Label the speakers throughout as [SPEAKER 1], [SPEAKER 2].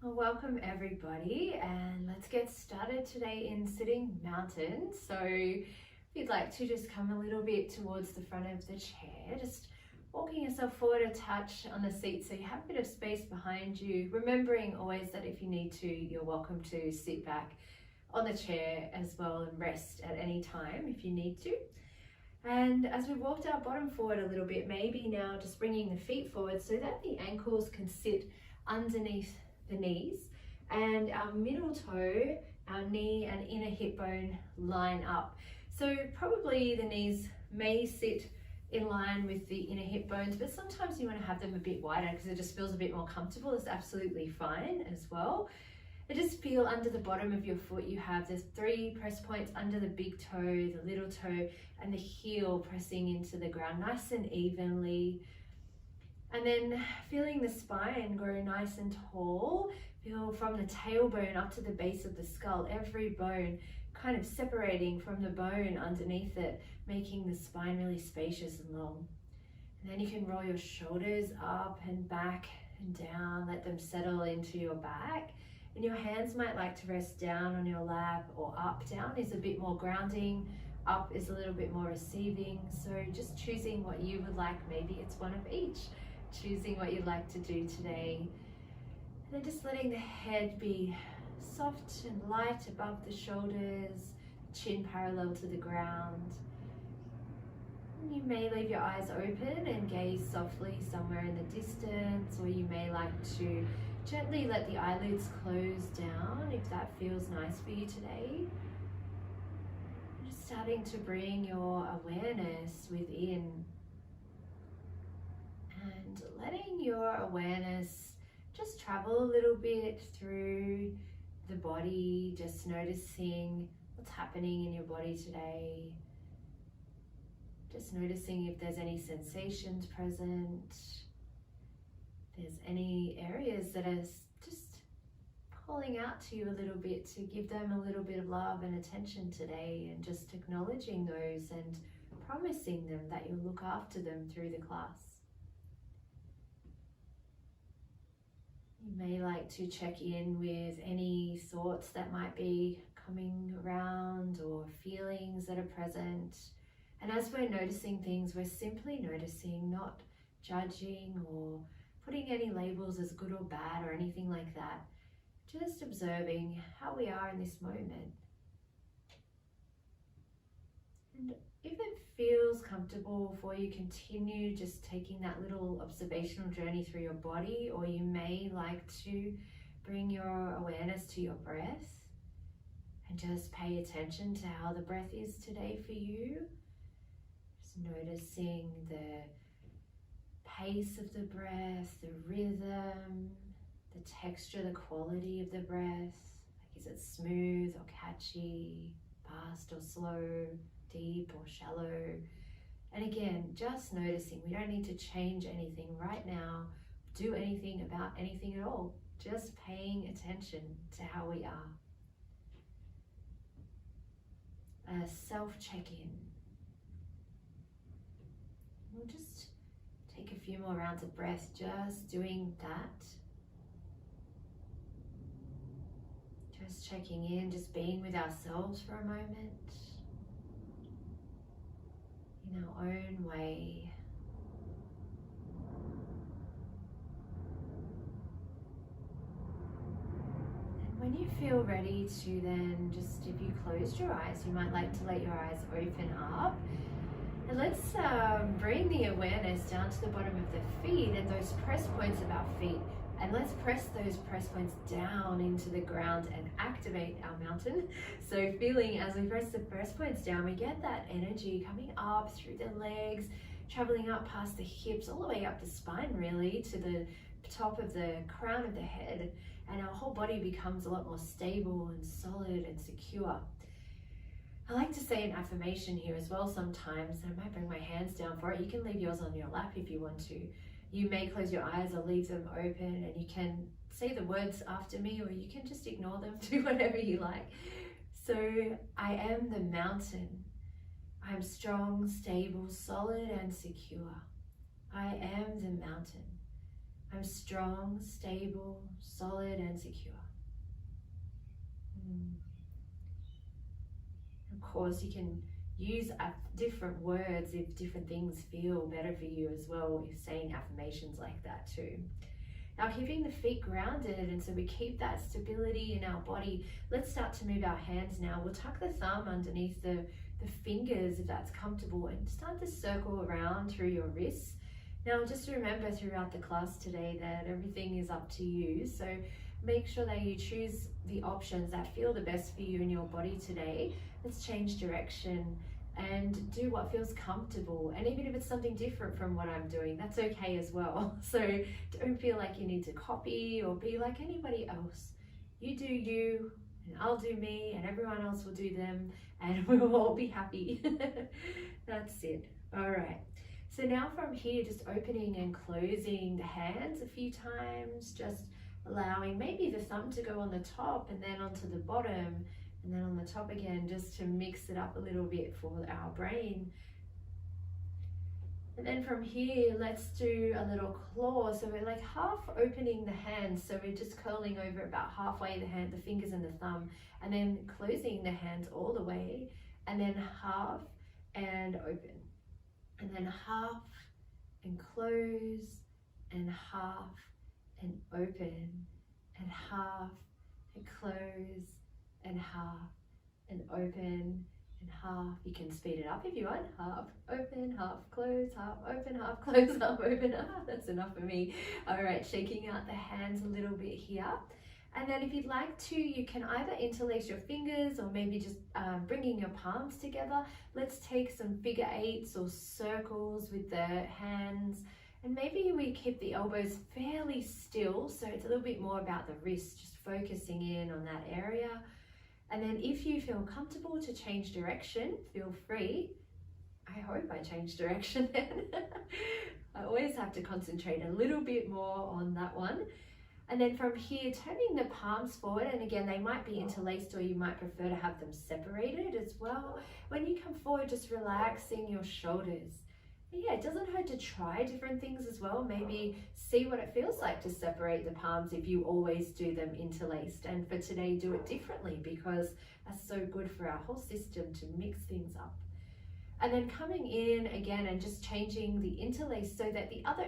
[SPEAKER 1] Well, welcome everybody, and let's get started today in sitting mountain. So if you'd like to just come a little bit towards the front of the chair, just walking yourself forward a touch on the seat so you have a bit of space behind you, remembering always that if you need to, you're welcome to sit back on the chair as well and rest at any time if you need to. And as we've walked our bottom forward a little bit, maybe now just bringing the feet forward so that the ankles can sit underneath the knees and our middle toe, our knee and inner hip bone line up. So probably the knees may sit in line with the inner hip bones, but sometimes you want to have them a bit wider because it just feels a bit more comfortable. It's absolutely fine as well. And just feel under the bottom of your foot there's 3 press points under the big toe, the little toe, and the heel pressing into the ground nice and evenly. And then feeling the spine grow nice and tall. Feel from the tailbone up to the base of the skull, every bone kind of separating from the bone underneath it, making the spine really spacious and long. And then you can roll your shoulders up and back and down, let them settle into your back. And your hands might like to rest down on your lap or up. Down is a bit more grounding, up is a little bit more receiving. So just choosing what you would like, maybe it's one of each. Choosing what you'd like to do today. And then just letting the head be soft and light above the shoulders, chin parallel to the ground. And you may leave your eyes open and gaze softly somewhere in the distance, or you may like to gently let the eyelids close down if that feels nice for you today. Just starting to bring your awareness within and letting your awareness just travel a little bit through the body, just noticing what's happening in your body today. Just noticing if there's any sensations present. There's any areas that are just calling out to you a little bit, to give them a little bit of love and attention today, and just acknowledging those and promising them that you'll look after them through the class. You may like to check in with any thoughts that might be coming around or feelings that are present. And as we're noticing things, we're simply noticing, not judging or putting any labels as good or bad or anything like that. Just observing how we are in this moment. And if it feels comfortable for you, continue just taking that little observational journey through your body, or you may like to bring your awareness to your breath and just pay attention to how the breath is today for you. Just noticing the pace of the breath, the rhythm, the texture, the quality of the breath. Like, is it smooth or catchy, fast or slow, deep or shallow? And again, just noticing. We don't need to change anything right now, do anything about anything at all. Just paying attention to how we are. A self-check-in. We'll just take a few more rounds of breath, just doing that. Just checking in, just being with ourselves for a moment. In our own way. And when you feel ready to then just, if you closed your eyes, you might like to let your eyes open up. And let's bring the awareness down to the bottom of the feet and those press points of our feet. And let's press those press points down into the ground and activate our mountain. So feeling as we press the press points down, we get that energy coming up through the legs, traveling up past the hips, all the way up the spine really, to the top of the crown of the head. And our whole body becomes a lot more stable and solid and secure. I like to say an affirmation here as well sometimes. I might bring my hands down for it. You can leave yours on your lap if you want to. You may close your eyes or leave them open, and you can say the words after me, or you can just ignore them, do whatever you like. So, I am the mountain. I am strong, stable, solid, and secure. I am the mountain. I'm strong, stable, solid, and secure. Of course, you can use different words if different things feel better for you as well. You're saying affirmations like that too. Now, keeping the feet grounded, and so we keep that stability in our body. Let's start to move our hands now. We'll tuck the thumb underneath the fingers if that's comfortable, and start to circle around through your wrists. Now, just remember throughout the class today that everything is up to you. So make sure that you choose the options that feel the best for you and your body today. Let's change direction and do what feels comfortable. And even if it's something different from what I'm doing, that's okay as well. So don't feel like you need to copy or be like anybody else. You do you, and I'll do me, and everyone else will do them, and we'll all be happy. That's it. All right. So now from here, just opening and closing the hands a few times, just allowing maybe the thumb to go on the top and then onto the bottom, and then on the top again, just to mix it up a little bit for our brain. And then from here, let's do a little claw. So we're like half opening the hands. So we're just curling over about halfway the fingers and the thumb, and then closing the hands all the way, and then half and open, and then half and close, and half and open, and half and close, and half and open, and half. You can speed it up if you want. Half open, half close, half open, half close, half open. That's enough for me. All right, shaking out the hands a little bit here. And then if you'd like to, you can either interlace your fingers or maybe just bringing your palms together. Let's take some figure eights or circles with the hands. And maybe we keep the elbows fairly still, so it's a little bit more about the wrist, just focusing in on that area. And then if you feel comfortable to change direction, feel free. I hope I change direction then. I always have to concentrate a little bit more on that one. And then from here, turning the palms forward, and again, they might be interlaced or you might prefer to have them separated as well. When you come forward, just relaxing your shoulders. And yeah, it doesn't hurt to try different things as well. Maybe see what it feels like to separate the palms if you always do them interlaced. And for today, do it differently, because that's so good for our whole system to mix things up. And then coming in again and just changing the interlace so that the other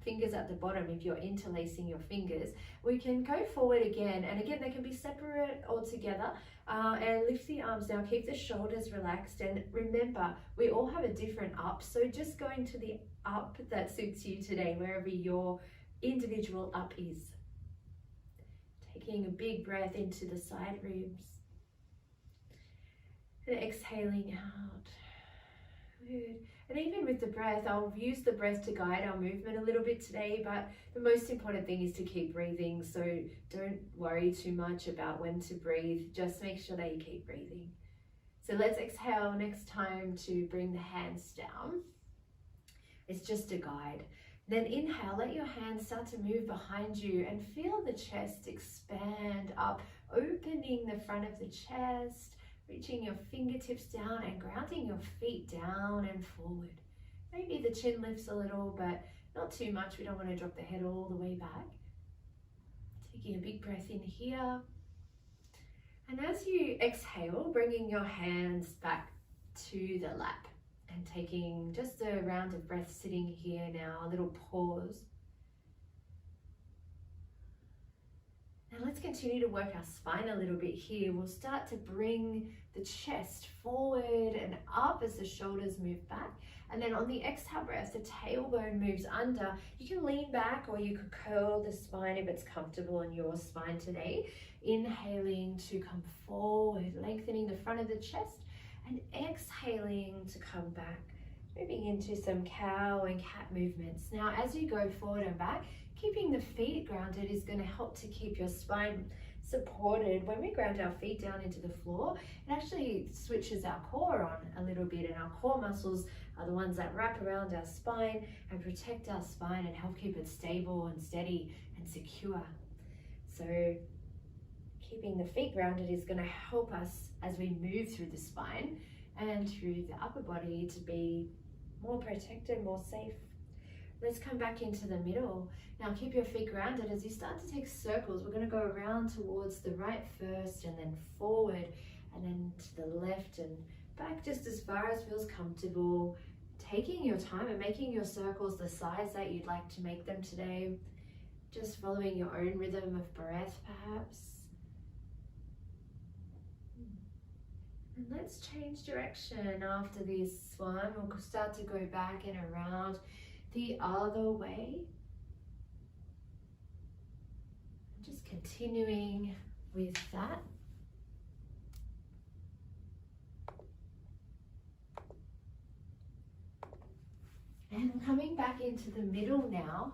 [SPEAKER 1] fingers at the bottom, if you're interlacing your fingers, we can go forward again. And again, they can be separate or together. And lift the arms down, keep the shoulders relaxed. And remember, we all have a different up. So just going to the up that suits you today, wherever your individual up is. Taking a big breath into the side ribs. And exhaling out. Good. And even with the breath, I'll use the breath to guide our movement a little bit today, but the most important thing is to keep breathing. So don't worry too much about when to breathe. Just make sure that you keep breathing. So let's exhale next time to bring the hands down. It's just a guide. Then inhale, let your hands start to move behind you and feel the chest expand up, opening the front of the chest. Reaching your fingertips down and grounding your feet down and forward. Maybe the chin lifts a little, but not too much. We don't want to drop the head all the way back. Taking a big breath in here. And as you exhale, bringing your hands back to the lap and taking just a round of breath sitting here now, a little pause. Now let's continue to work our spine a little bit here. We'll start to bring the chest forward and up as the shoulders move back. And then on the exhale breath, the tailbone moves under. You can lean back or you could curl the spine if it's comfortable on your spine today. Inhaling to come forward, lengthening the front of the chest, and exhaling to come back. Moving into some cow and cat movements. Now as you go forward and back, keeping the feet grounded is going to help to keep your spine supported. When we ground our feet down into the floor, it actually switches our core on a little bit, and our core muscles are the ones that wrap around our spine and protect our spine and help keep it stable and steady and secure. So keeping the feet grounded is going to help us as we move through the spine and through the upper body to be more protected, more safe. Let's come back into the middle. Now keep your feet grounded. As you start to take circles, we're going to go around towards the right first, and then forward, and then to the left and back just as far as feels comfortable. Taking your time and making your circles the size that you'd like to make them today. Just following your own rhythm of breath, perhaps. And let's change direction after this one. We'll start to go back and around the other way. Just continuing with that. And coming back into the middle now,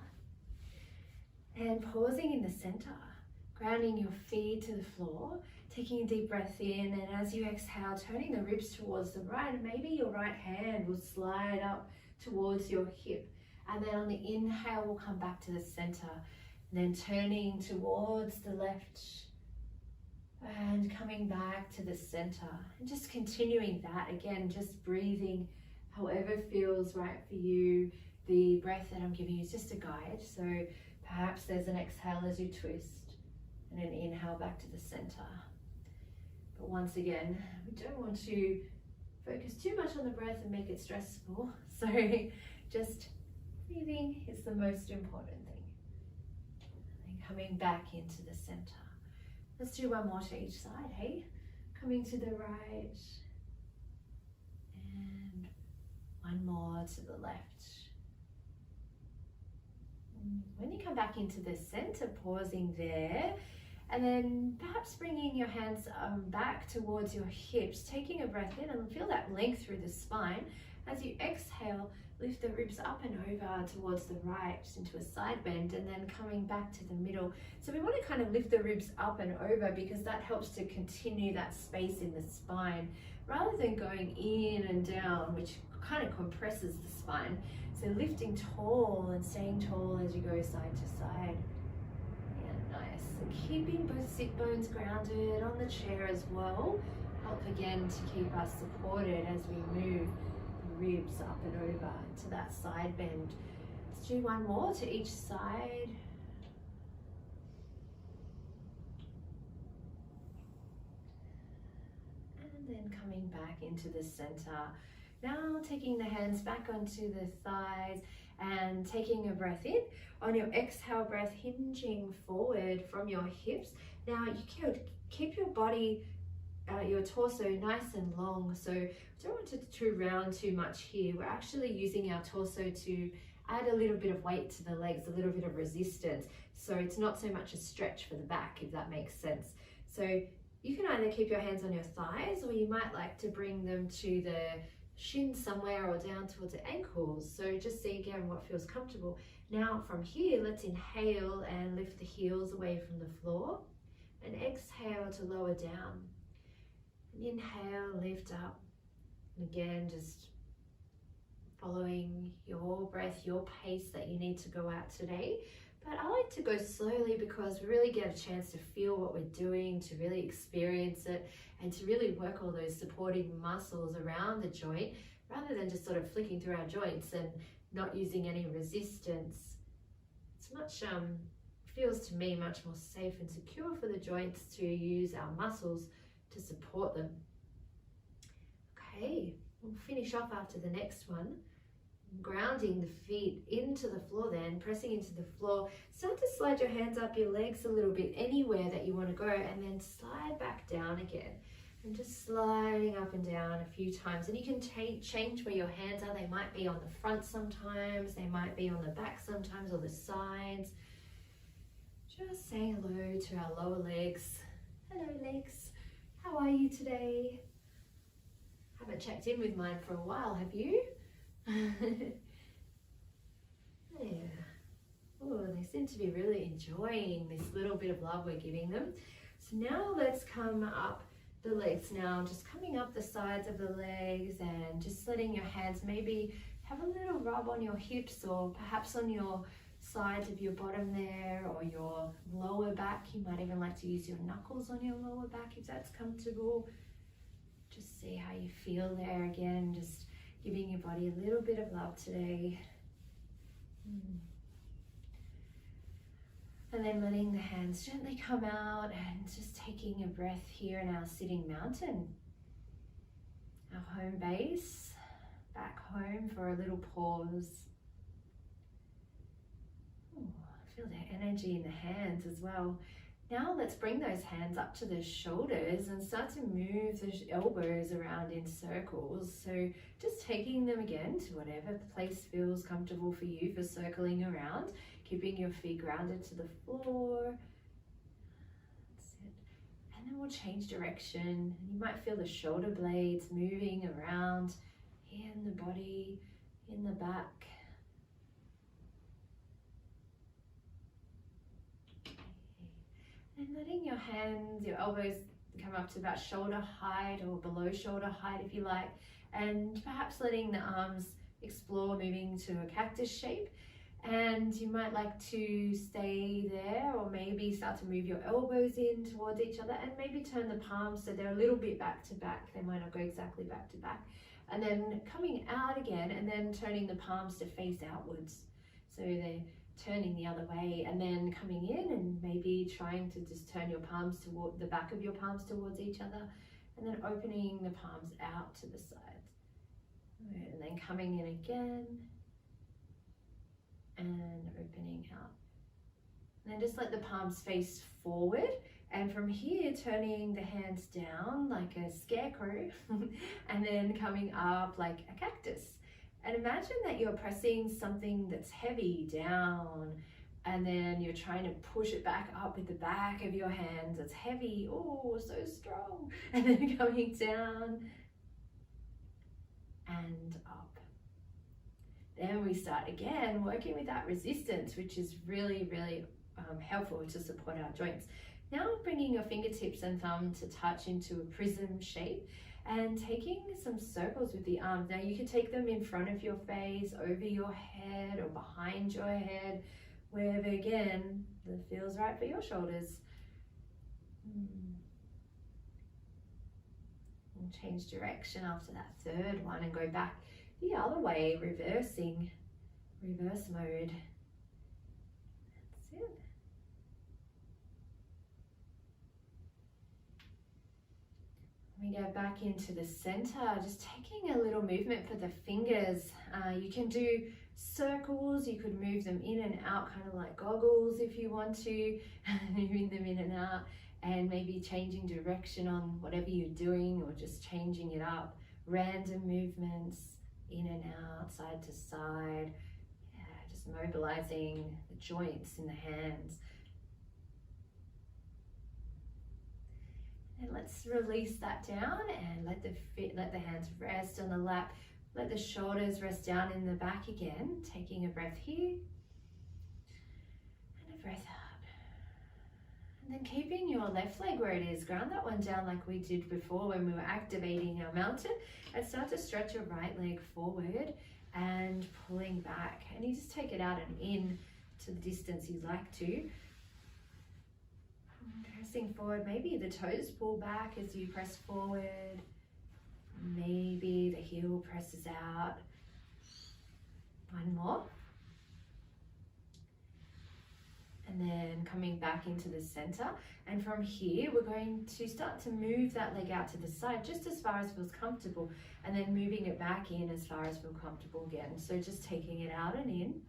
[SPEAKER 1] and pausing in the center, grounding your feet to the floor, taking a deep breath in, and as you exhale, turning the ribs towards the right, and maybe your right hand will slide up towards your hip. And then on the inhale, we'll come back to the center, and then turning towards the left, and coming back to the center, and just continuing that again, just breathing however feels right for you. The breath that I'm giving you is just a guide. So perhaps there's an exhale as you twist, and an inhale back to the center. But once again, we don't want to focus too much on the breath and make it stressful. So just breathing is the most important thing. And coming back into the center. Let's do one more to each side, hey? Coming to the right. And one more to the left. When you come back into the center, pausing there, and then perhaps bringing your hands back towards your hips, taking a breath in and feel that length through the spine. As you exhale, lift the ribs up and over towards the right, just into a side bend, and then coming back to the middle. So we want to kind of lift the ribs up and over because that helps to continue that space in the spine rather than going in and down, which kind of compresses the spine. So lifting tall and staying tall as you go side to side. Yeah, nice. And keeping both sit bones grounded on the chair as well. Help again to keep us supported as we move the ribs up and over to that side bend. Let's do one more to each side. And then coming back into the center. Now taking the hands back onto the thighs and taking a breath in. On your exhale breath, hinging forward from your hips. Now you could keep your body, your torso nice and long. So we don't want it to round too much here. We're actually using our torso to add a little bit of weight to the legs, a little bit of resistance. So it's not so much a stretch for the back, if that makes sense. So you can either keep your hands on your thighs, or you might like to bring them to the shins somewhere or down towards the ankles. So just see again what feels comfortable. Now from here, let's inhale and lift the heels away from the floor, and exhale to lower down. And inhale, lift up. And again, just following your breath, your pace that you need to go out today. But I like to go slowly because we really get a chance to feel what we're doing, to really experience it, and to really work all those supporting muscles around the joint, rather than just sort of flicking through our joints and not using any resistance. It's much, feels to me much more safe and secure for the joints to use our muscles to support them. Okay, we'll finish off after the next one. Grounding the feet into the floor, then pressing into the floor. Start to slide your hands up your legs a little bit, anywhere that you want to go, and then slide back down again. And just sliding up and down a few times. And you can change where your hands are. They might be on the front sometimes, they might be on the back sometimes, or the sides. Just saying hello to our lower legs. Hello legs, how are you today? Haven't checked in with mine for a while, have you? Yeah. Oh, they seem to be really enjoying this little bit of love we're giving them. So now let's come up the legs now, just coming up the sides of the legs and just letting your hands maybe have a little rub on your hips, or perhaps on your sides of your bottom there, or your lower back. You might even like to use your knuckles on your lower back if that's comfortable. Just see how you feel there again, just giving your body a little bit of love today. And then letting the hands gently come out and just taking a breath here in our sitting mountain. Our home base, back home for a little pause. Ooh, feel the energy in the hands as well. Now let's bring those hands up to the shoulders and start to move the elbows around in circles. So just taking them again to whatever place feels comfortable for you for circling around, keeping your feet grounded to the floor. That's it. And then we'll change direction. You might feel the shoulder blades moving around here in the body, in the back. And letting your hands, your elbows come up to about shoulder height or below shoulder height if you like, and perhaps letting the arms explore moving to a cactus shape. And you might like to stay there, or maybe start to move your elbows in towards each other and maybe turn the palms so they're a little bit back to back. They might not go exactly back to back. And then coming out again and then turning the palms to face outwards. So they're turning the other way and then coming in and maybe trying to just turn your palms toward the back of your palms towards each other, and then opening the palms out to the sides. And then coming in again and opening out. And then just let the palms face forward, and from here turning the hands down like a scarecrow and then coming up like a cactus. And imagine that you're pressing something that's heavy down, and then you're trying to push it back up with the back of your hands. It's heavy, oh, so strong. And then coming down and up. Then we start again working with that resistance, which is really, really helpful to support our joints. Now bringing your fingertips and thumb to touch into a prism shape, and taking some circles with the arms. Now you can take them in front of your face, over your head, or behind your head, wherever again that feels right for your shoulders. And change direction after that third one and go back the other way, reverse mode. That's it. We go back into the center, just taking a little movement for the fingers. You can do circles, you could move them in and out, kind of like goggles if you want to, moving them in and out, and maybe changing direction on whatever you're doing, or just changing it up. Random movements, in and out, side to side. Yeah, just mobilizing the joints in the hands. And let's release that down and let the hands rest on the lap. Let the shoulders rest down in the back again. Taking a breath here and a breath out. And then keeping your left leg where it is. Ground that one down like we did before when we were activating our mountain. And start to stretch your right leg forward and pulling back. And you just take it out and in to the distance you'd like to. Pressing forward, maybe the toes pull back as you press forward. Maybe the heel presses out. One more. And then coming back into the center. And from here, we're going to start to move that leg out to the side just as far as feels comfortable. And then moving it back in as far as feels comfortable again. So just taking it out and in.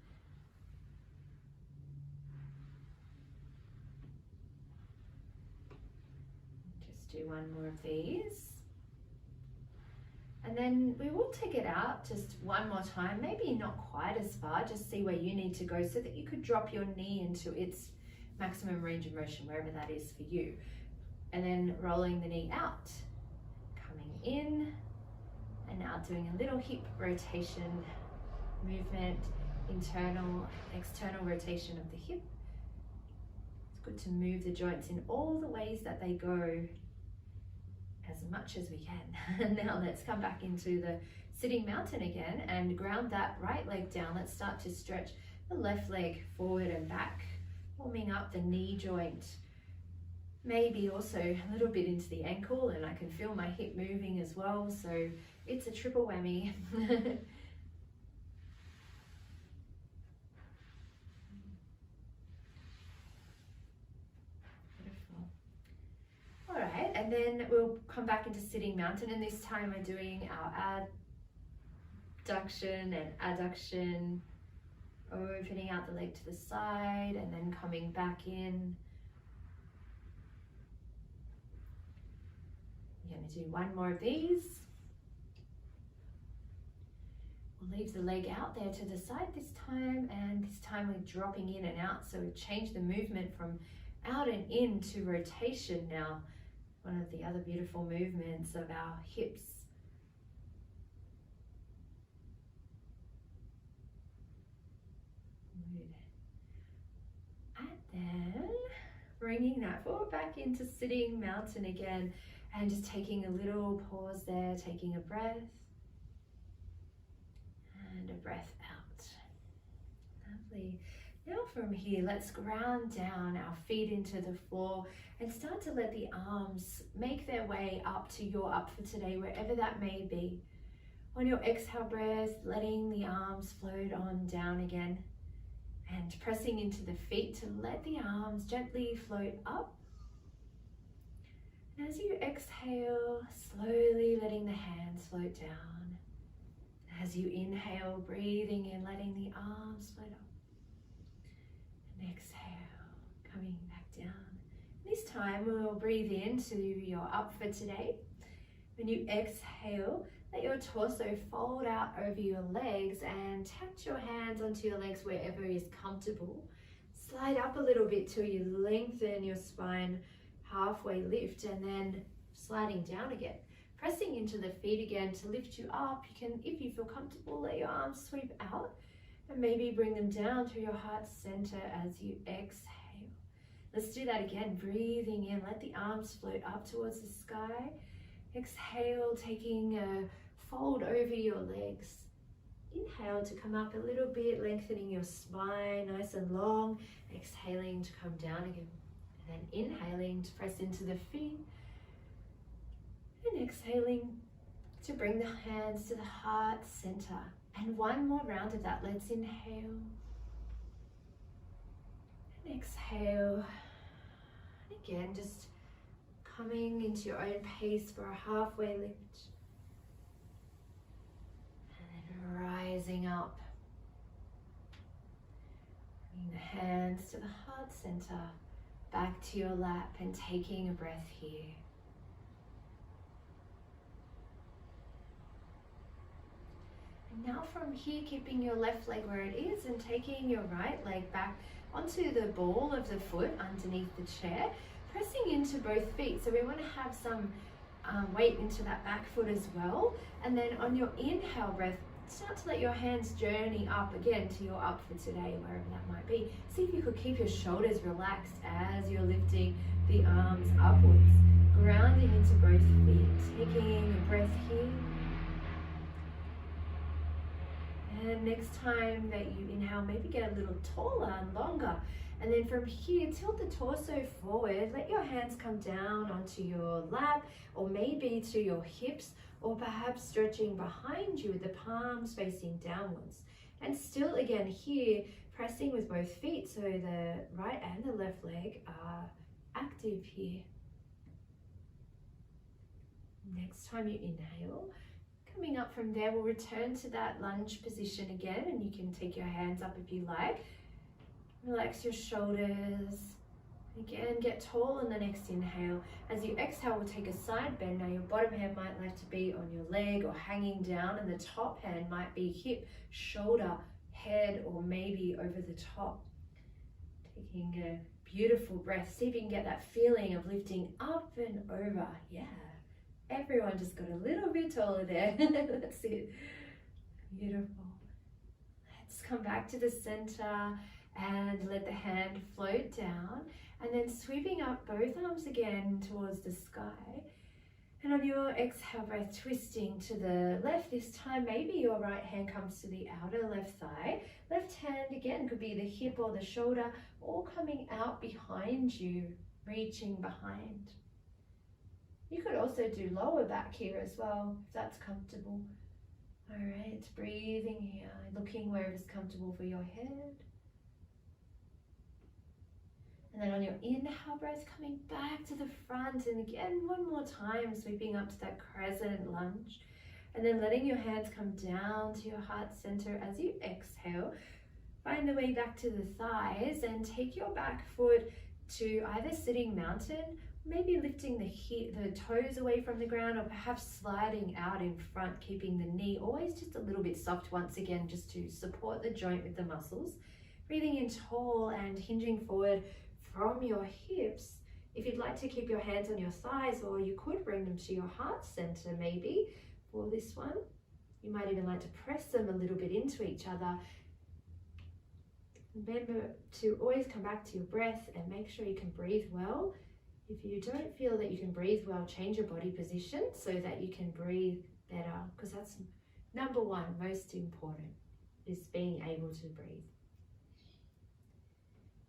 [SPEAKER 1] Do one more of these, and then we will take it out just one more time, maybe not quite as far, just see where you need to go so that you could drop your knee into its maximum range of motion, wherever that is for you. And then rolling the knee out, coming in, and now doing a little hip rotation movement, internal, external rotation of the hip. It's good to move the joints in all the ways that they go, as much as we can. Now let's come back into the sitting mountain again and ground that right leg down. Let's start to stretch the left leg forward and back, warming up the knee joint. Maybe also a little bit into the ankle, and I can feel my hip moving as well, so it's a triple whammy. And then we'll come back into sitting mountain, and this time we're doing our abduction and adduction, opening out the leg to the side and then coming back in. We're going to do one more of these. We'll leave the leg out there to the side this time, and this time we're dropping in and out, so we've changed the movement from out and in to rotation now. One of the other beautiful movements of our hips. Good. And then bringing that forward back into sitting mountain again, and just taking a little pause there, taking a breath and a breath out. Lovely. Now from here, let's ground down our feet into the floor and start to let the arms make their way up to your up for today, wherever that may be. On your exhale breath, letting the arms float on down again and pressing into the feet to let the arms gently float up. And as you exhale, slowly letting the hands float down. As you inhale, breathing in, letting the arms float up. And exhale, coming back down. This time we'll breathe into your up for today. When you exhale, let your torso fold out over your legs and touch your hands onto your legs wherever is comfortable. Slide up a little bit till you lengthen your spine, halfway lift, and then sliding down again. Pressing into the feet again to lift you up. You can, if you feel comfortable, let your arms sweep out and maybe bring them down to your heart center as you exhale. Let's do that again, breathing in, let the arms float up towards the sky. Exhale, taking a fold over your legs. Inhale to come up a little bit, lengthening your spine nice and long. Exhaling to come down again. And then inhaling to press into the feet. And exhaling to bring the hands to the heart center. And one more round of that. Let's inhale. And exhale. And again, just coming into your own pace for a halfway lift. And then rising up. Bringing the hands to the heart center. Back to your lap and taking a breath here. And now from here, keeping your left leg where it is and taking your right leg back onto the ball of the foot underneath the chair, pressing into both feet. So we want to have some weight into that back foot as well. And then on your inhale breath, start to let your hands journey up again to your up for today, wherever that might be. See if you could keep your shoulders relaxed as you're lifting the arms upwards. Grounding into both feet, taking a breath here. And next time that you inhale, maybe get a little taller and longer. And then from here, tilt the torso forward, let your hands come down onto your lap or maybe to your hips, or perhaps stretching behind you with the palms facing downwards. And still again here, pressing with both feet so the right and the left leg are active here. Next time you inhale, coming up from there, we'll return to that lunge position again, and you can take your hands up if you like. Relax your shoulders. Again, get tall on the next inhale. As you exhale, we'll take a side bend. Now your bottom hand might like to be on your leg or hanging down, and the top hand might be hip, shoulder, head, or maybe over the top. Taking a beautiful breath. See if you can get that feeling of lifting up and over. Yeah. Everyone just got a little bit taller there. That's it. Beautiful. Let's come back to the center and let the hand float down, and then sweeping up both arms again towards the sky. And on your exhale breath, twisting to the left this time. Maybe your right hand comes to the outer left thigh. Left hand again could be the hip or the shoulder, all coming out behind you, reaching behind. You could also do lower back here as well, if that's comfortable. All right, breathing here, looking wherever's comfortable for your head. And then on your inhale breath, coming back to the front, and again, one more time, sweeping up to that crescent lunge. And then letting your hands come down to your heart center as you exhale. Find the way back to the thighs and take your back foot to either sitting mountain, maybe lifting the toes away from the ground, or perhaps sliding out in front, keeping the knee always just a little bit soft once again, just to support the joint with the muscles. Breathing in tall and hinging forward from your hips. If you'd like to keep your hands on your thighs, or you could bring them to your heart center maybe for this one. You might even like to press them a little bit into each other. Remember to always come back to your breath and make sure you can breathe well. If you don't feel that you can breathe well, change your body position so that you can breathe better, because that's number one, most important, is being able to breathe.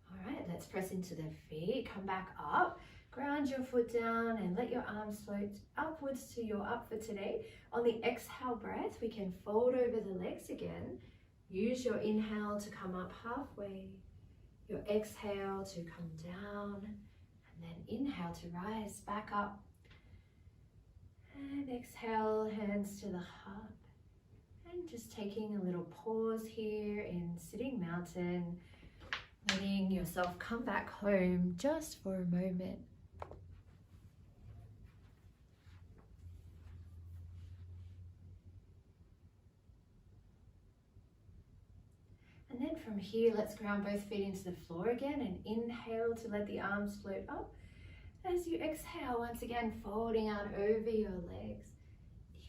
[SPEAKER 1] All right, let's press into the feet, come back up, ground your foot down and let your arms float upwards to your up for today. On the exhale breath, we can fold over the legs again. Use your inhale to come up halfway, your exhale to come down, and then inhale to rise back up. And exhale, hands to the heart. And just taking a little pause here in sitting mountain, letting yourself come back home just for a moment. And then from here, let's ground both feet into the floor again and inhale to let the arms float up. As you exhale, once again, folding out over your legs.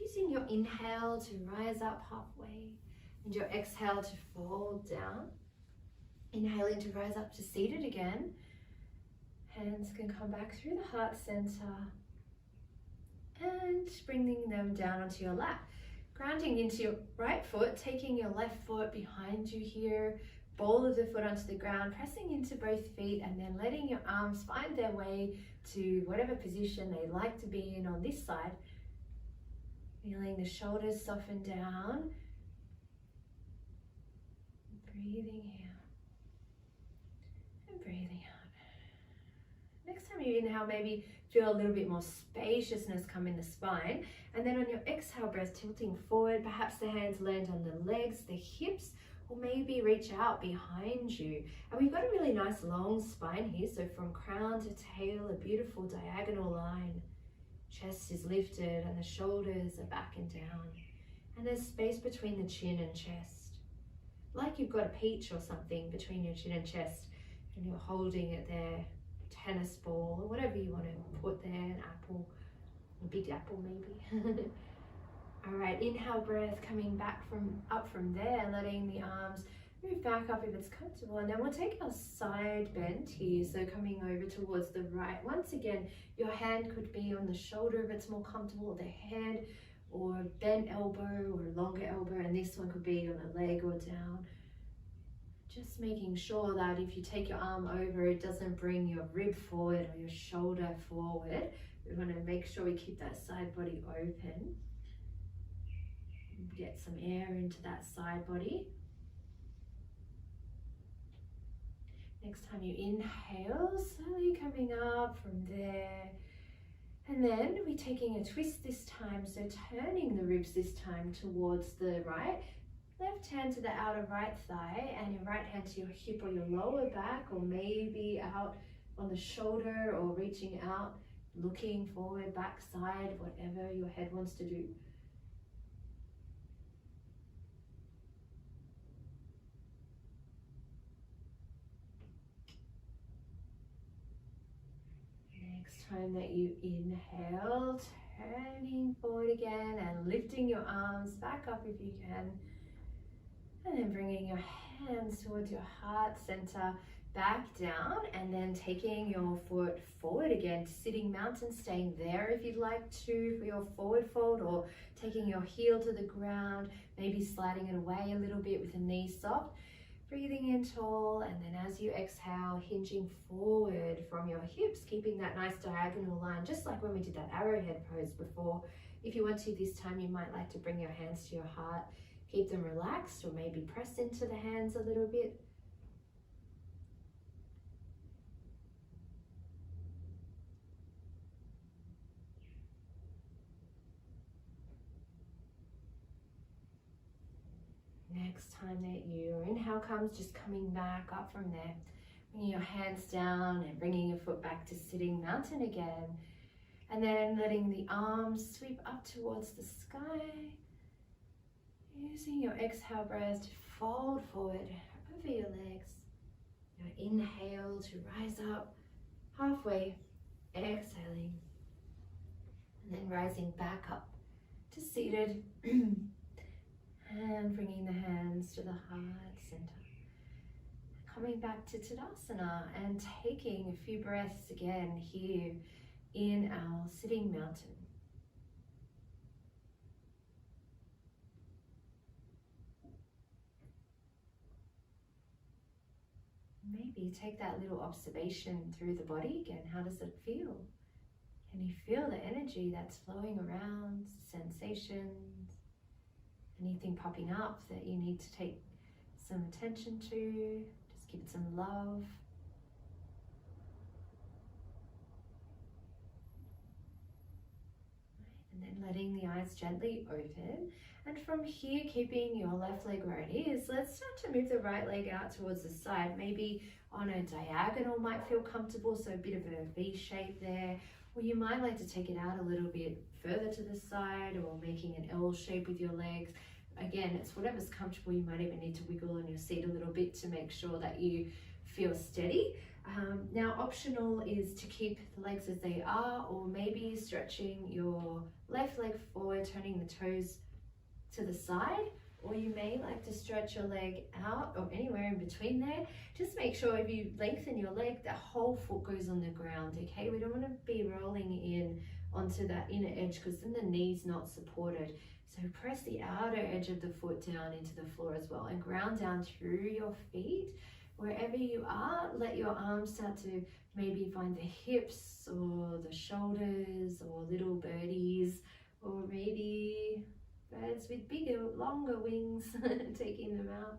[SPEAKER 1] Using your inhale to rise up halfway and your exhale to fold down. Inhaling to rise up to seated again. Hands can come back through the heart center and bringing them down onto your lap. Grounding into your right foot, taking your left foot behind you here, ball of the foot onto the ground, pressing into both feet, and then letting your arms find their way to whatever position they like to be in on this side. Feeling the shoulders soften down. Breathing in and breathing out. Next time you inhale, maybe feel a little bit more spaciousness come in the spine. And then on your exhale breath, tilting forward, perhaps the hands land on the legs, the hips, or maybe reach out behind you. And we've got a really nice long spine here. So from crown to tail, a beautiful diagonal line. Chest is lifted and the shoulders are back and down. And there's space between the chin and chest. Like you've got a peach or something between your chin and chest, and you're holding it there, tennis ball or whatever you want to put there, an apple, a big apple maybe. All right, inhale breath, coming back up from there, letting the arms move back up if it's comfortable, and then we'll take our side bend here, so coming over towards the right. Once again, your hand could be on the shoulder if it's more comfortable, the head, or bent elbow or longer elbow, and this one could be on a leg or down. Just making sure that if you take your arm over, it doesn't bring your rib forward or your shoulder forward. We want to make sure we keep that side body open. Get some air into that side body. Next time you inhale, slowly coming up from there. And then we're taking a twist this time, so turning the ribs this time towards the right. Left hand to the outer right thigh and your right hand to your hip or your lower back, or maybe out on the shoulder or reaching out, looking forward, back, side, whatever your head wants to do. Next time that you inhale, turning forward again and lifting your arms back up if you can. And then bringing your hands towards your heart center, back down, and then taking your foot forward again to sitting mountain, staying there if you'd like to for your forward fold, or taking your heel to the ground, maybe sliding it away a little bit with the knee soft. Breathing in tall, and then as you exhale, hinging forward from your hips, keeping that nice diagonal line, just like when we did that arrowhead pose before. If you want to this time, you might like to bring your hands to your heart. Keep them relaxed, or maybe press into the hands a little bit. next time that your inhale comes, just coming back up from there. Bringing your hands down and bringing your foot back to sitting mountain again. And then letting the arms sweep up towards the sky. Using your exhale breath to fold forward over your legs. Your inhale to rise up halfway, exhaling. And then rising back up to seated. And bringing the hands to the heart center. Coming back to Tadasana and taking a few breaths again here in our sitting mountain. Maybe take that little observation through the body again. How does it feel? Can you feel the energy that's flowing around, sensations, anything popping up that you need to take some attention to? Just give it some love. And then letting the eyes gently open. And from here, keeping your left leg where it is, let's start to move the right leg out towards the side. Maybe on a diagonal might feel comfortable, so a bit of a V shape there. Or you might like to take it out a little bit further to the side, or making an L shape with your legs. Again, it's whatever's comfortable. You might even need to wiggle on your seat a little bit to make sure that you feel steady. Now, optional is to keep the legs as they are, or maybe stretching your left leg forward, turning the toes to the side, or you may like to stretch your leg out or anywhere in between there. Just make sure if you lengthen your leg, the whole foot goes on the ground, okay? We don't want to be rolling in onto that inner edge because then the knee's not supported. So press the outer edge of the foot down into the floor as well and ground down through your feet. Wherever you are, let your arms start to maybe find the hips or the shoulders or little birdies, or maybe birds with bigger, longer wings, taking them out.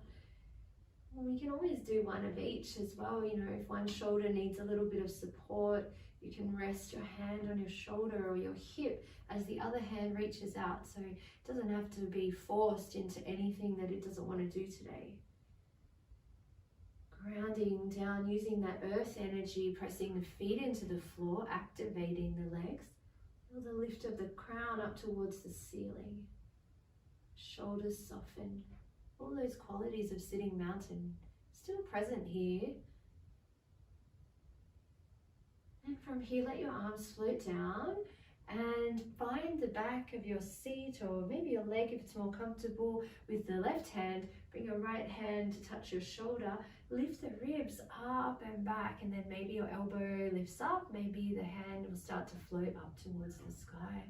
[SPEAKER 1] Well, we can always do one of each as well. You know, if one shoulder needs a little bit of support, you can rest your hand on your shoulder or your hip as the other hand reaches out. So it doesn't have to be forced into anything that it doesn't want to do today. Grounding down, using that earth energy, pressing the feet into the floor, activating the legs. Feel the lift of the crown up towards the ceiling. Shoulders soften. All those qualities of sitting mountain still present here. And from here, let your arms float down and find the back of your seat, or maybe your leg if it's more comfortable. With the left hand, bring your right hand to touch your shoulder. Lift the ribs up and back, and then maybe your elbow lifts up. Maybe the hand will start to float up towards the sky.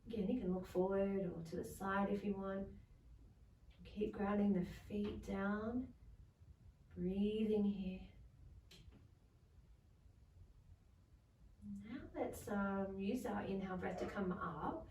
[SPEAKER 1] Again, you can look forward or to the side if you want. Keep grounding the feet down. Breathing here. Now let's use our inhale breath to come up.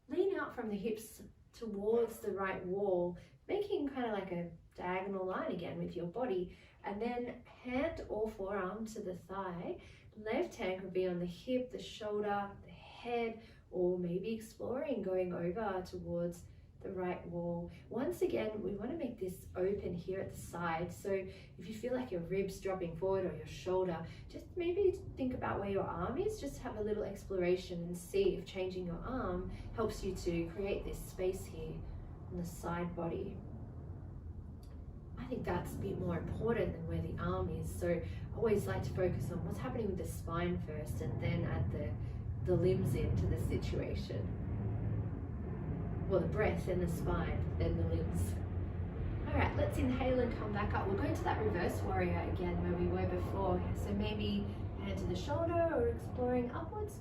[SPEAKER 1] Lean out from the hips towards the right wall, making kind of like a diagonal line again with your body. And then hand or forearm to the thigh. Left hand could be on the hip, the shoulder, the head, or maybe exploring going over towards the right wall. Once again, we want to make this open here at the side. So if you feel like your ribs dropping forward or your shoulder, just maybe think about where your arm is. Just have a little exploration and see if changing your arm helps you to create this space here on the side body. I think that's a bit more important than where the arm is. So I always like to focus on what's happening with the spine first, and then add the limbs into the situation. Well, the breath and the spine, then the limbs. All right, let's inhale and come back up. We'll go into that reverse warrior again where we were before. So maybe hand to the shoulder or exploring upwards.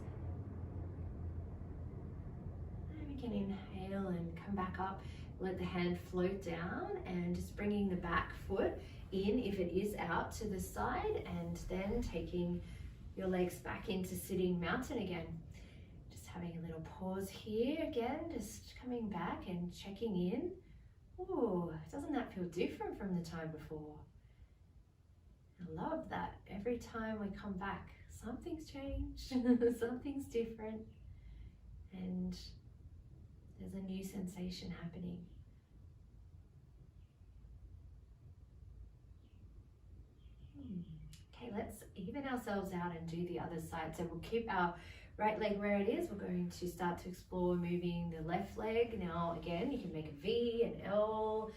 [SPEAKER 1] And we can inhale and come back up. Let the hand float down and just bringing the back foot in if it is out to the side, and then taking your legs back into sitting mountain again. Just having a little pause here again, just coming back and checking in. Ooh, doesn't that feel different from the time before? I love that. Every time we come back, something's changed, something's different, and there's a new sensation happening. Okay, let's even ourselves out and do the other side. So we'll keep our right leg where it is. We're going to start to explore moving the left leg. Now again, you can make a V, an L.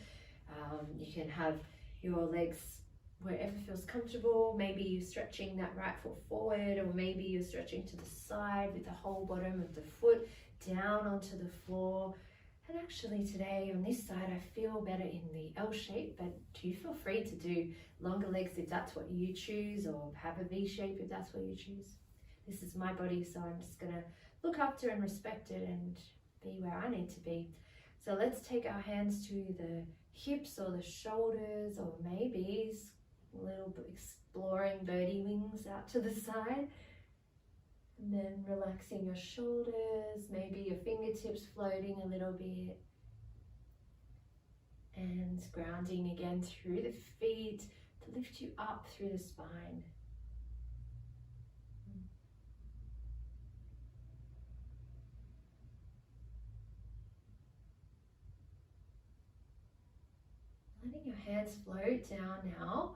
[SPEAKER 1] You can have your legs wherever feels comfortable. Maybe you're stretching that right foot forward, or maybe you're stretching to the side with the whole bottom of the foot down onto the floor. And actually today on this side, I feel better in the L shape, but do feel free to do longer legs if that's what you choose, or have a V shape if that's what you choose. This is my body, so I'm just gonna look after and respect it and be where I need to be. So let's take our hands to the hips or the shoulders, or maybe a little bit exploring birdie wings out to the side. And then relaxing your shoulders, maybe your fingertips floating a little bit. And grounding again through the feet to lift you up through the spine. Letting your hands float down now.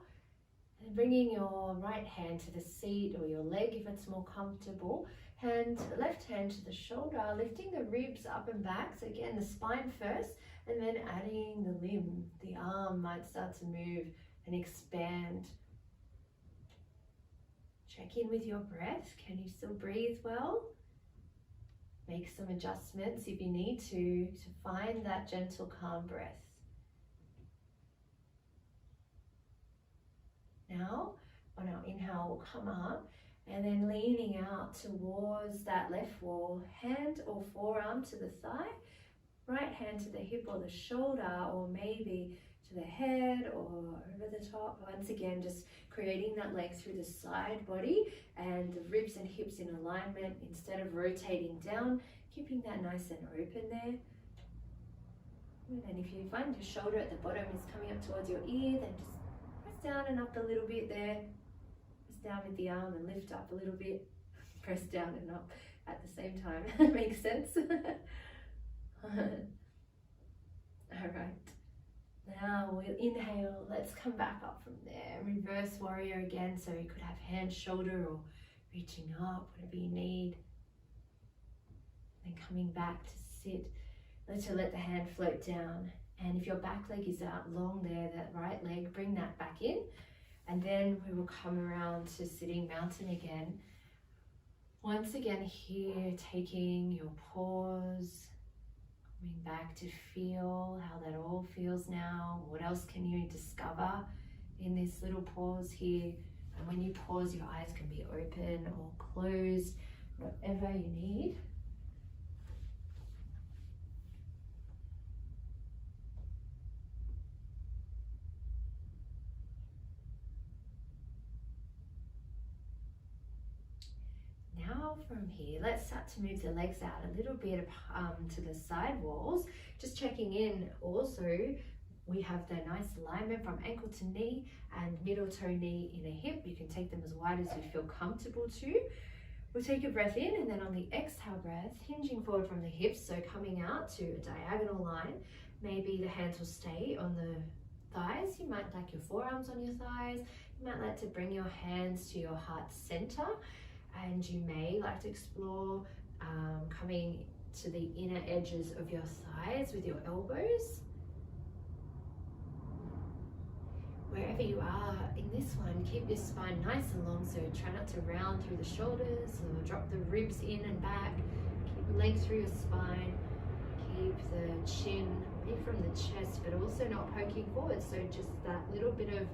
[SPEAKER 1] And bringing your right hand to the seat or your leg if it's more comfortable. Left hand to the shoulder, lifting the ribs up and back. So again, the spine first, and then adding the limb. The arm might start to move and expand. Check in with your breath. Can you still breathe well? Make some adjustments if you need to find that gentle, calm breath. Now, on our inhale, we'll come up and then leaning out towards that left wall, hand or forearm to the thigh, right hand to the hip or the shoulder, or maybe to the head or over the top. Once again, just creating that length through the side body and the ribs and hips in alignment instead of rotating down, keeping that nice and open there. And if you find your shoulder at the bottom is coming up towards your ear, then just press down and up a little bit there. Press down with the arm and lift up a little bit. Press down and up at the same time. Makes sense? Alright. Now we'll inhale. Let's come back up from there. Reverse warrior again. So you could have hand, shoulder, or reaching up, whatever you need. Then coming back to sit. Let the hand float down. And if your back leg is out long there, that right leg, bring that back in. And then we will come around to sitting mountain again. Once again here, taking your pause, coming back to feel how that all feels now. What else can you discover in this little pause here? And when you pause, your eyes can be open or closed, whatever you need. From here, let's start to move the legs out a little bit to the side walls. Just checking in also, we have the nice alignment from ankle to knee and middle toe knee in a hip. You can take them as wide as you feel comfortable to. We'll take a breath in, and then on the exhale breath, hinging forward from the hips, so coming out to a diagonal line. Maybe the hands will stay on the thighs. You might like your forearms on your thighs. You might like to bring your hands to your heart center. And you may like to explore coming to the inner edges of your thighs with your elbows. Wherever you are in this one, keep your spine nice and long, so try not to round through the shoulders or drop the ribs in and back. Keep length through your spine. Keep the chin away from the chest, but also not poking forward, so just that little bit of,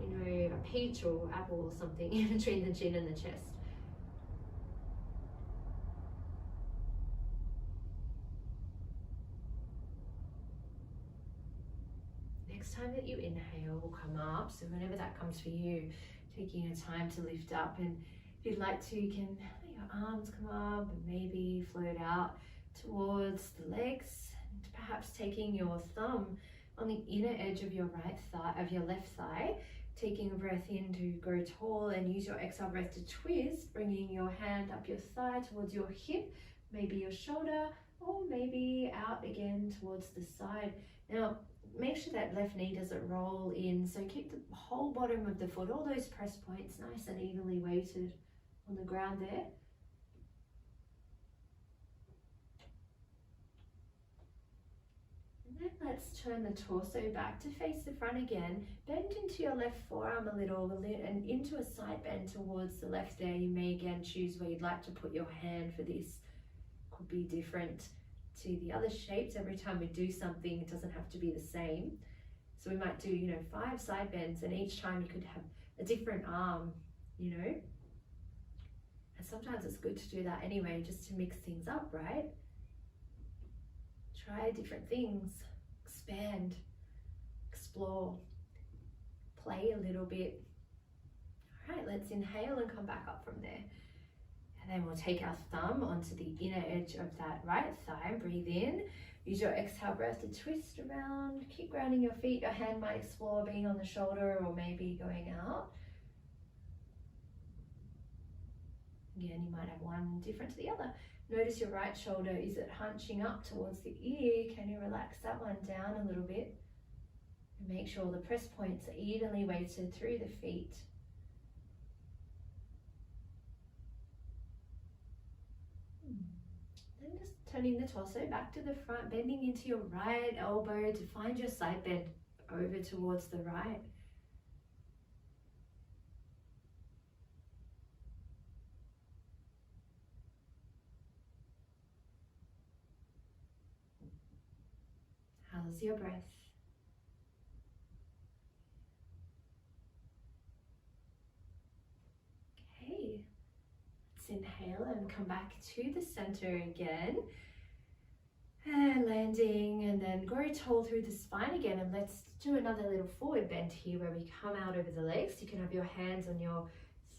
[SPEAKER 1] a peach or apple or something in between the chin and the chest. Next time that you inhale, will come up. So whenever that comes for you, taking a time to lift up. And if you'd like to, you can let your arms come up and maybe float out towards the legs. And perhaps taking your thumb on the inner edge of your right thigh, of your left thigh. Taking a breath in to grow tall, and use your exhale breath to twist, bringing your hand up your thigh towards your hip, maybe your shoulder, or maybe out again towards the side. Now, make sure that left knee doesn't roll in. So keep the whole bottom of the foot, all those press points, nice and evenly weighted on the ground there. And then let's turn the torso back to face the front again. Bend into your left forearm a little and into a side bend towards the left there. You may again choose where you'd like to put your hand for this. Could be different to the other shapes. Every time we do something, it doesn't have to be the same. So we might do, 5 side bends, and each time you could have a different arm, And sometimes it's good to do that anyway, just to mix things up, right? Try different things, expand, explore, play a little bit. All right, let's inhale and come back up from there. And then we'll take our thumb onto the inner edge of that right thigh. Breathe in. Use your exhale breath to twist around. Keep grounding your feet. Your hand might explore being on the shoulder or maybe going out. Again, you might have one different to the other. Notice your right shoulder. Is it hunching up towards the ear? Can you relax that one down a little bit? And make sure the press points are evenly weighted through the feet. Then just turning the torso back to the front, bending into your right elbow to find your side bend over towards the right. How's your breath? Okay, let's inhale and come back to the center again. And landing, and then grow tall through the spine again. And let's do another little forward bend here where we come out over the legs. You can have your hands on your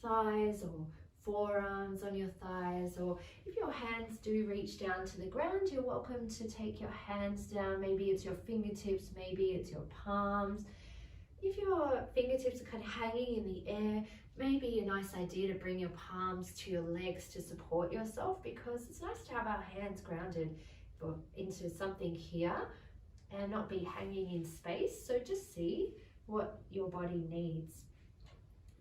[SPEAKER 1] thighs or forearms on your thighs, or if your hands do reach down to the ground, you're welcome to take your hands down. Maybe it's your fingertips, maybe it's your palms. If your fingertips are kind of hanging in the air, maybe a nice idea to bring your palms to your legs to support yourself, because it's nice to have our hands grounded into something here and not be hanging in space. So just see what your body needs.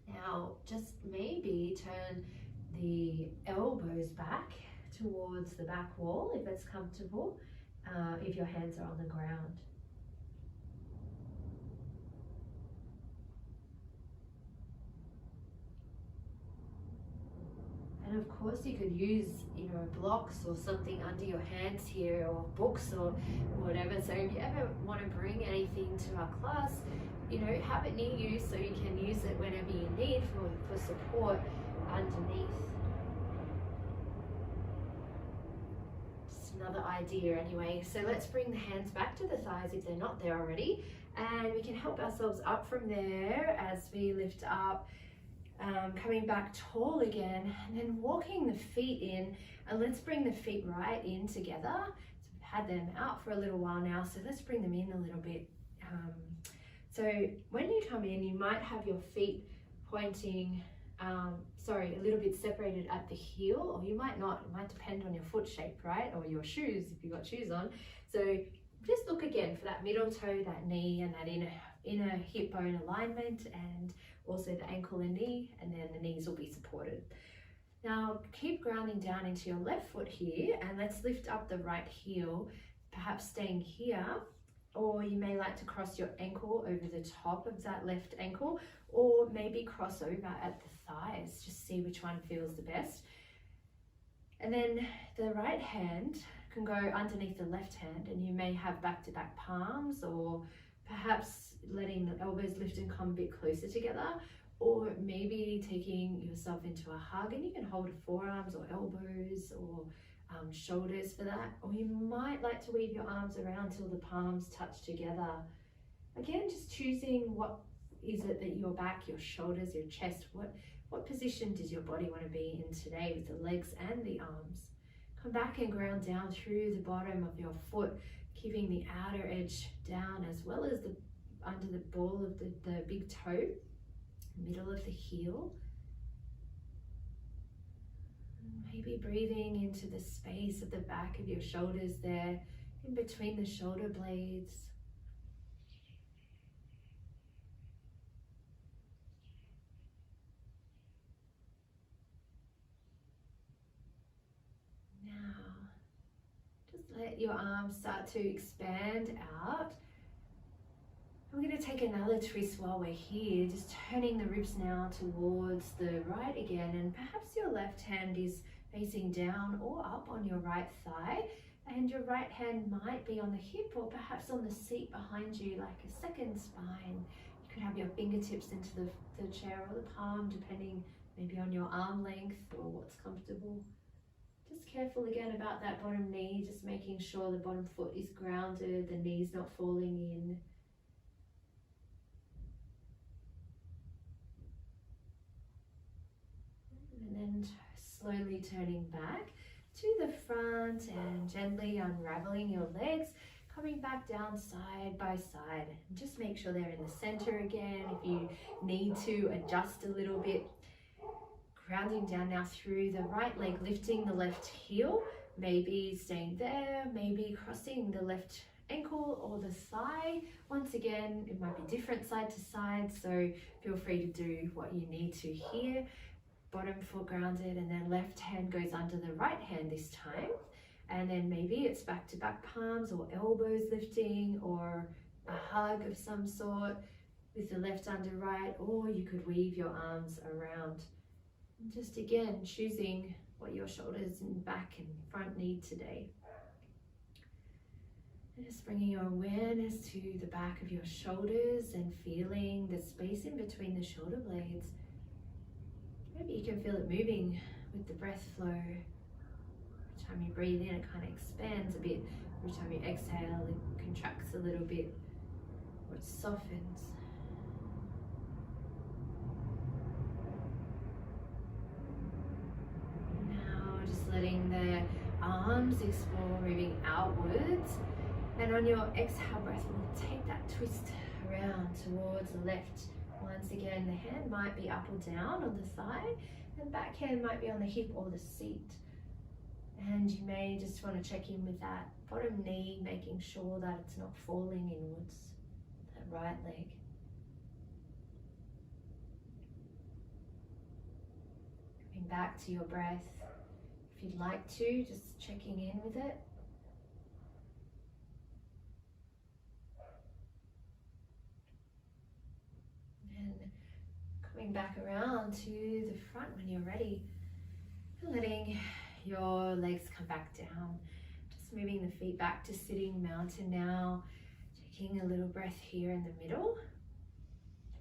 [SPEAKER 1] Now just maybe turn the elbows back towards the back wall if it's comfortable, if your hands are on the ground. And of course you could use, blocks or something under your hands here, or books or whatever. So if you ever want to bring anything to our class, have it near you so you can use it whenever you need for support underneath. Just another idea anyway. So let's bring the hands back to the thighs if they're not there already. And we can help ourselves up from there as we lift up. Coming back tall again, and then walking the feet in, and let's bring the feet right in together. So we've had them out for a little while now, so let's bring them in a little bit. So when you come in, you might have your feet pointing, a little bit separated at the heel, or you might not. It might depend on your foot shape, right? Or your shoes, if you've got shoes on. So just look again for that middle toe, that knee, and that inner hip bone alignment, and also the ankle and knee, and then the knees will be supported. Now keep grounding down into your left foot here, and let's lift up the right heel, perhaps staying here, or you may like to cross your ankle over the top of that left ankle, or maybe cross over at the thighs. Just see which one feels the best. And then the right hand can go underneath the left hand, and you may have back-to-back palms, or perhaps letting the elbows lift and come a bit closer together, or maybe taking yourself into a hug, and you can hold forearms or elbows or shoulders for that, or you might like to weave your arms around till the palms touch together. Again, just choosing what is it that your back, your shoulders, your chest, what position does your body want to be in today with the legs and the arms. Come back and ground down through the bottom of your foot, keeping the outer edge down as well as under the ball of the big toe, middle of the heel. Maybe breathing into the space at the back of your shoulders there, in between the shoulder blades. let your arms start to expand out. We're going to take another twist while we're here, just turning the ribs now towards the right again, and perhaps your left hand is facing down or up on your right thigh, and your right hand might be on the hip or perhaps on the seat behind you like a second spine. You could have your fingertips into the chair or the palm, depending maybe on your arm length or what's comfortable. Just careful again about that bottom knee, just making sure the bottom foot is grounded, the knee's not falling in. And then slowly turning back to the front and gently unraveling your legs, coming back down side by side. And just make sure they're in the center again. If you need to adjust a little bit, grounding down now through the right leg, lifting the left heel, maybe staying there, maybe crossing the left ankle or the thigh. Once again, it might be different side to side, so feel free to do what you need to here. Bottom foot grounded, and then left hand goes under the right hand this time, and then maybe it's back to back palms or elbows lifting, or a hug of some sort with the left under right, or you could weave your arms around. And just again choosing what your shoulders and back and front need today. And just bringing your awareness to the back of your shoulders and feeling the space in between the shoulder blades. Maybe you can feel it moving with the breath flow. Every time you breathe in, it kind of expands a bit. Every time you exhale, it contracts a little bit, or it softens. Now just letting the arms explore, moving outwards. And on your exhale breath, we'll take that twist around towards the left. Once again, the hand might be up or down on the thigh, and back hand might be on the hip or the seat. And you may just want to check in with that bottom knee, making sure that it's not falling inwards, that right leg. Coming back to your breath. If you'd like to, just checking in with it. Coming back around to the front when you're ready, and letting your legs come back down. Just moving the feet back to sitting mountain now, taking a little breath here in the middle.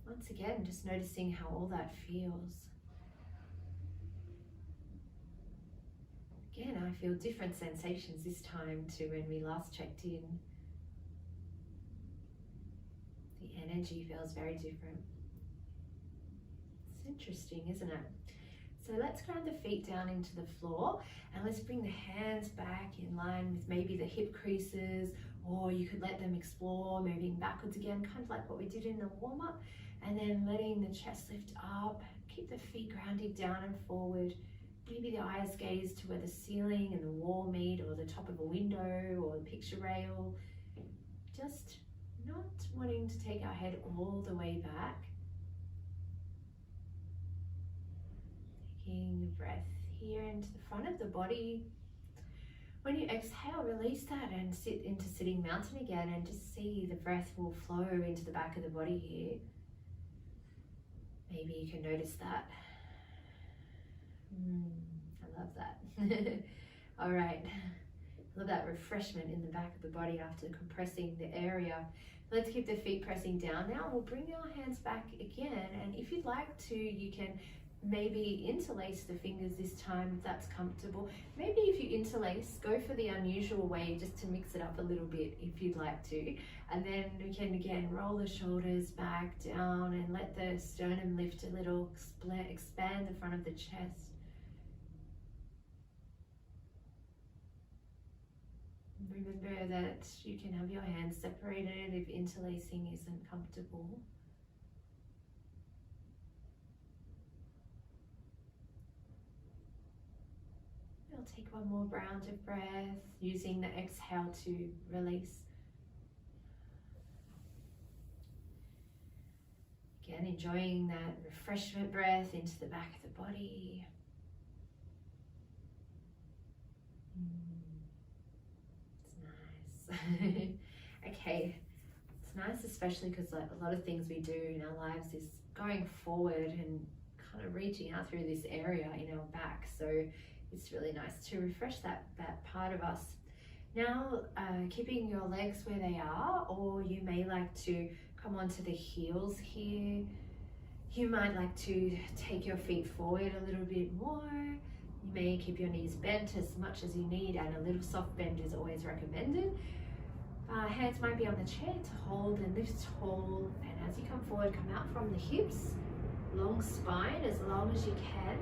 [SPEAKER 1] Once again, just noticing how all that feels. Again, I feel different sensations this time to when we last checked in. The energy feels very different. Interesting, isn't it? So let's ground the feet down into the floor, and let's bring the hands back in line with maybe the hip creases, or you could let them explore, moving backwards again, kind of like what we did in the warm-up, and then letting the chest lift up. Keep the feet grounded down and forward. Maybe the eyes gaze to where the ceiling and the wall meet, or the top of a window or the picture rail. Just not wanting to take our head all the way back. Taking the breath here into the front of the body. When you exhale, release that and sit into sitting mountain again, and just see the breath will flow into the back of the body here. Maybe you can notice that. I love that. All right, love that refreshment in the back of the body after compressing the area. Let's keep the feet pressing down now. We'll bring our hands back again, and if you'd like to, you can maybe interlace the fingers this time if that's comfortable. Maybe if you interlace, go for the unusual way just to mix it up a little bit if you'd like to. And then we can again roll the shoulders back down and let the sternum lift a little, expand the front of the chest. Remember that you can have your hands separated if interlacing isn't comfortable. We'll take one more round of breath, using the exhale to release. Again, enjoying that refreshment breath into the back of the body. It's Okay, it's nice, especially because like a lot of things we do in our lives is going forward and kind of reaching out through this area in our back. So it's really nice to refresh that part of us. Now, keeping your legs where they are, or you may like to come onto the heels here. You might like to take your feet forward a little bit more. You may keep your knees bent as much as you need, and a little soft bend is always recommended. Hands might be on the chair to hold and lift tall, and as you come forward, come out from the hips, long spine as long as you can.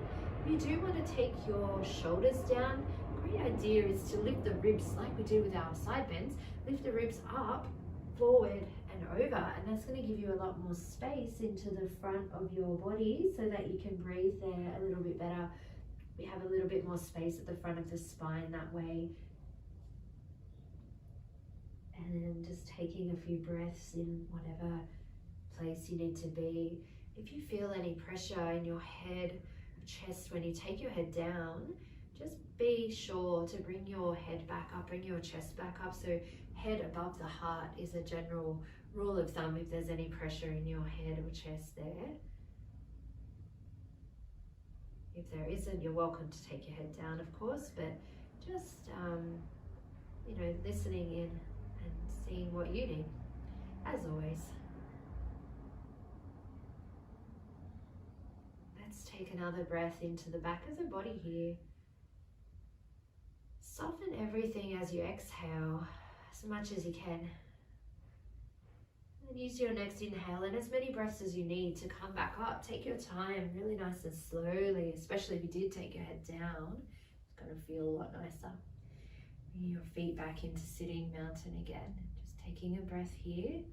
[SPEAKER 1] You do want to take your shoulders down. Great idea is to lift the ribs like we do with our side bends. Lift the ribs up, forward and over, and that's going to give you a lot more space into the front of your body so that you can breathe there a little bit better. We have a little bit more space at the front of the spine that way. And then just taking a few breaths in whatever place you need to be. If you feel any pressure in your head, chest, when you take your head down, just be sure to bring your head back up, bring your chest back up. So head above the heart is a general rule of thumb if there's any pressure in your head or chest there. If there isn't, you're welcome to take your head down, of course, but just, listening in and seeing what you need, as always. Let's take another breath into the back of the body here. Soften everything as you exhale as much as you can. And use your next inhale and as many breaths as you need to come back up. Take your time, really nice and slowly, especially if you did take your head down. It's going to feel a lot nicer. Bring your feet back into sitting mountain again. Just taking a breath here.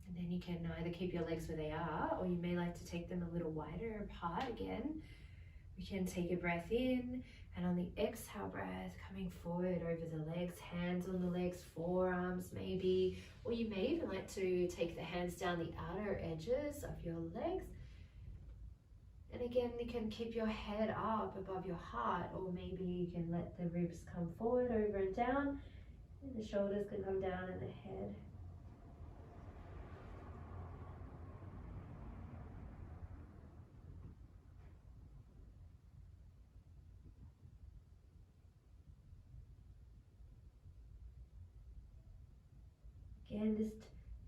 [SPEAKER 1] And then you can either keep your legs where they are, or you may like to take them a little wider apart again. We can take a breath in, and on the exhale breath, coming forward over the legs, hands on the legs, forearms maybe, or you may even like to take the hands down the outer edges of your legs. And again, you can keep your head up above your heart, or maybe you can let the ribs come forward, over and down, and the shoulders can come down and the head. Again, just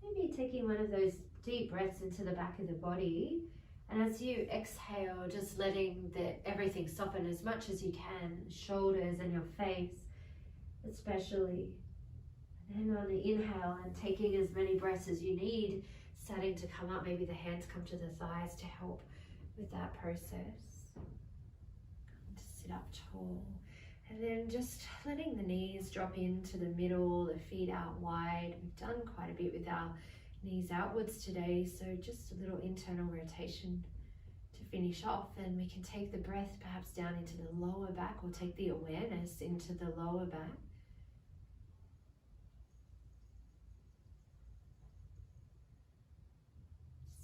[SPEAKER 1] maybe taking one of those deep breaths into the back of the body. And as you exhale, just letting everything soften as much as you can, shoulders and your face especially. And then on the inhale, and taking as many breaths as you need, starting to come up, maybe the hands come to the thighs to help with that process. Come to sit up tall. And then just letting the knees drop into the middle, the feet out wide. We've done quite a bit with our knees outwards today, so just a little internal rotation to finish off. And we can take the breath perhaps down into the lower back, or take the awareness into the lower back.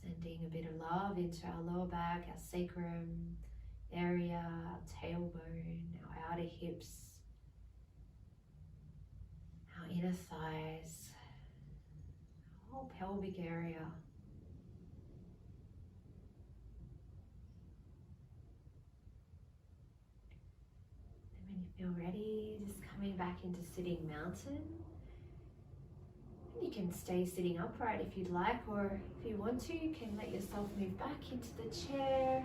[SPEAKER 1] Sending a bit of love into our lower back, our sacrum area, our tailbone, our outer hips, our inner thighs, our whole pelvic area. And when you feel ready, just coming back into sitting mountain. You can stay sitting upright if you'd like, or if you want to, you can let yourself move back into the chair,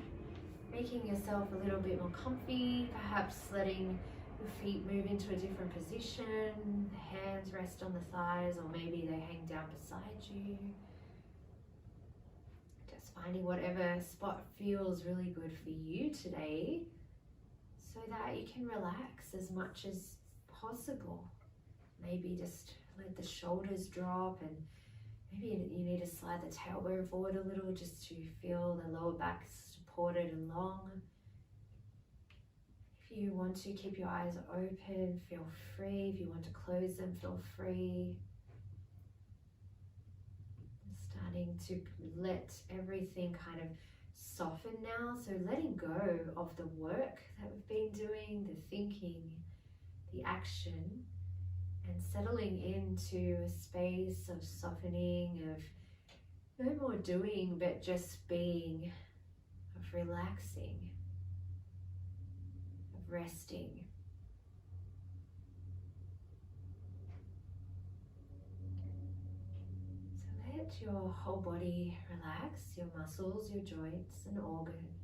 [SPEAKER 1] making yourself a little bit more comfy, perhaps letting your feet move into a different position, the hands rest on the thighs, or maybe they hang down beside you. Just finding whatever spot feels really good for you today, so that you can relax as much as possible. Maybe just let the shoulders drop, and maybe you need to slide the tailbone forward a little just to feel the lower back supported and long. If you want to keep your eyes open, feel free. If you want to close them, feel free. Starting to let everything kind of soften now. So letting go of the work that we've been doing, the thinking, the action and settling into a space of softening, of no more doing, but just being, of relaxing, of resting. So let your whole body relax, your muscles, your joints and organs.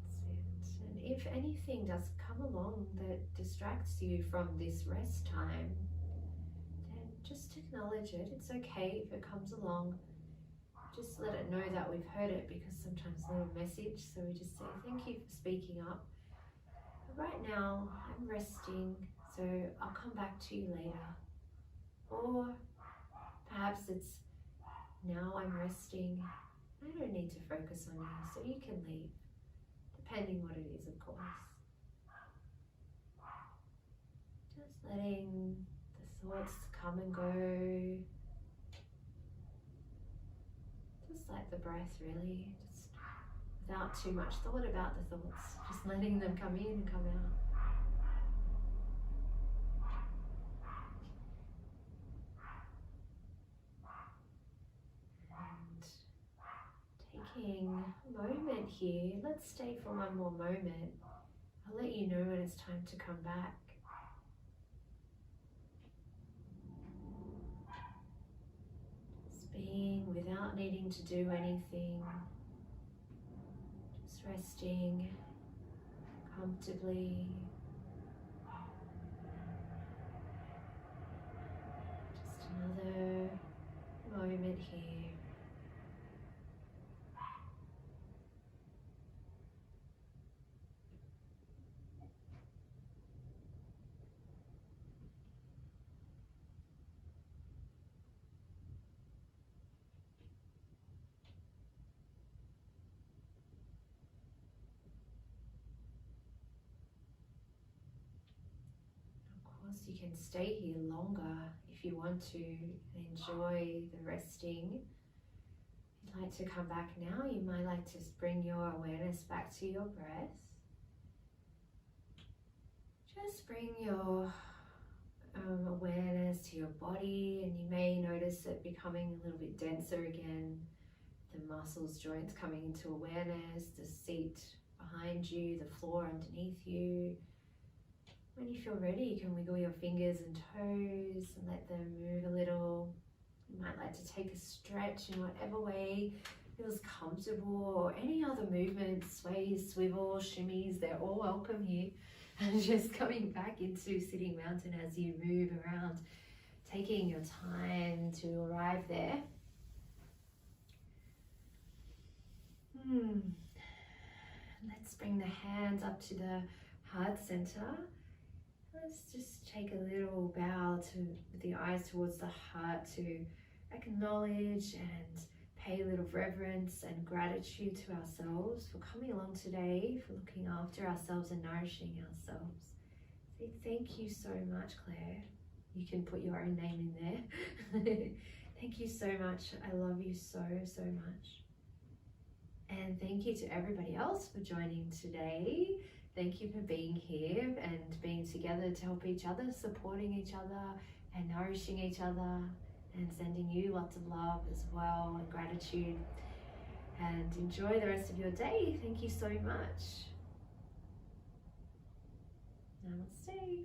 [SPEAKER 1] That's it. And if anything does come along that distracts you from this rest time, just acknowledge it. It's okay if it comes along. Just let it know that we've heard it, because sometimes a little message. So we just say, thank you for speaking up. But right now, I'm resting, so I'll come back to you later. Or perhaps it's, now I'm resting. I don't need to focus on you, so you can leave. Depending what it is, of course. Just letting the thoughts come and go, just like the breath, really, just without too much thought about the thoughts, just letting them come in and come out. And taking a moment here, let's stay for one more moment. I'll let you know when it's time to come back. Being without needing to do anything, just resting comfortably, just another moment here. You can stay here longer if you want to and enjoy the resting. If you'd like to come back now, you might like to bring your awareness back to your breath. Just bring your awareness to your body, and you may notice it becoming a little bit denser again. The muscles, joints coming into awareness, the seat behind you, the floor underneath you. When you feel ready, you can wiggle your fingers and toes and let them move a little. You might like to take a stretch in whatever way feels comfortable, or any other movements, sways, swivels, shimmies, they're all welcome here. And just coming back into sitting mountain as you move around, taking your time to arrive there. Let's bring the hands up to the heart center. Let's just take a little bow with the eyes towards the heart to acknowledge and pay a little reverence and gratitude to ourselves for coming along today, for looking after ourselves and nourishing ourselves. Say thank you so much, Claire. You can put your own name in there. Thank you so much. I love you so, so much. And thank you to everybody else for joining today. Thank you for being here and being together to help each other, supporting each other and nourishing each other, and sending you lots of love as well and gratitude. And enjoy the rest of your day. Thank you so much. Namaste.